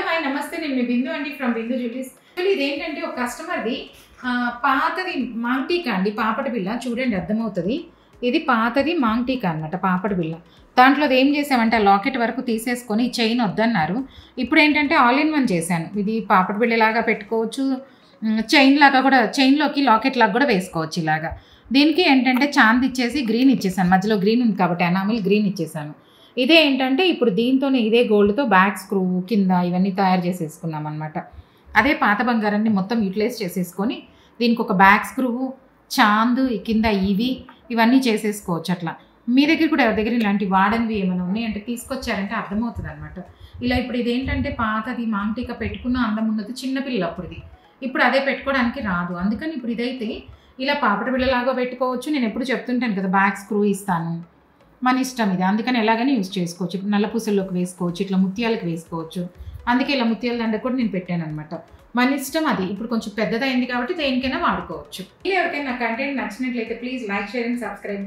Hi నమస్తే నేను మీ బిందు అండి ఫ్రమ్ బిందు జ్యువెలరీస్. ఇదేంటంటే ఒక కస్టమర్ది పాతది మాంగ్టీకా అండి, పాపటి బిళ్ళ. చూడండి అర్థమవుతుంది. ఇది పాతది మాంగ్టీకా అనమాట, పాపటి బిళ్ళ. దాంట్లో ఏం చేసామంటే ఆ లాకెట్ వరకు తీసేసుకొని చైన్ వద్దన్నారు. ఇప్పుడు ఏంటంటే ఆల్ ఇన్ వన్ చేశాను. ఇది పాపటి బిళ్ళలాగా పెట్టుకోవచ్చు, చైన్ లాగా కూడా, చైన్లోకి లాకెట్ లాగా కూడా వేసుకోవచ్చు ఇలాగా. దీనికి ఏంటంటే చాంద్ ఇచ్చేసి గ్రీన్ ఇచ్చేసాను, మధ్యలో గ్రీన్ ఉంది కాబట్టి ఎనామిల్ గ్రీన్ ఇచ్చేసాను. ఇదే ఏంటంటే ఇప్పుడు దీంతోనే ఇదే గోల్డ్తో బ్యాక్ స్క్రూ కింద ఇవన్నీ తయారు చేసేసుకున్నాం అనమాట. అదే పాత బంగారాన్ని మొత్తం యూటిలైజ్ చేసేసుకొని దీనికి ఒక బ్యాక్ స్క్రూ, చాంద్ కింద ఇవన్నీ చేసేసుకోవచ్చు. అట్లా మీ దగ్గర కూడా ఎవరి దగ్గర ఇలాంటి వాడనివి ఏమైనా ఉన్నాయంటే తీసుకొచ్చారంటే అర్థమవుతుంది అనమాట. ఇలా ఇప్పుడు ఇదేంటంటే పాతది మాంగ్టీకా పెట్టుకున్న అందం ఉన్నది చిన్నపిల్లలు అప్పుడుది, ఇప్పుడు అదే పెట్టుకోవడానికి రాదు. అందుకని ఇప్పుడు ఇదైతే ఇలా పాపట బిళ్ళలాగా పెట్టుకోవచ్చు. నేను ఎప్పుడు చెప్తుంటాను కదా, బ్యాక్ స్క్రూ ఇస్తాను, మన ఇష్టం ఇది. అందుకని ఎలాగైనా యూజ్ చేసుకోవచ్చు. ఇప్పుడు నల్ల పూసల్లోకి వేసుకోవచ్చు, ఇట్లా ముత్యాలకు వేసుకోవచ్చు. అందుకే ఇలా ముత్యాల దండ కూడా నేను పెట్టాను అనమాట. మన ఇష్టం అది. ఇప్పుడు కొంచెం పెద్దదైంది కాబట్టి దేనికైనా వాడుకోవచ్చు. ఎవరికైనా నా కంటెంట్ నచ్చినట్లయితే please like, share and subscribe.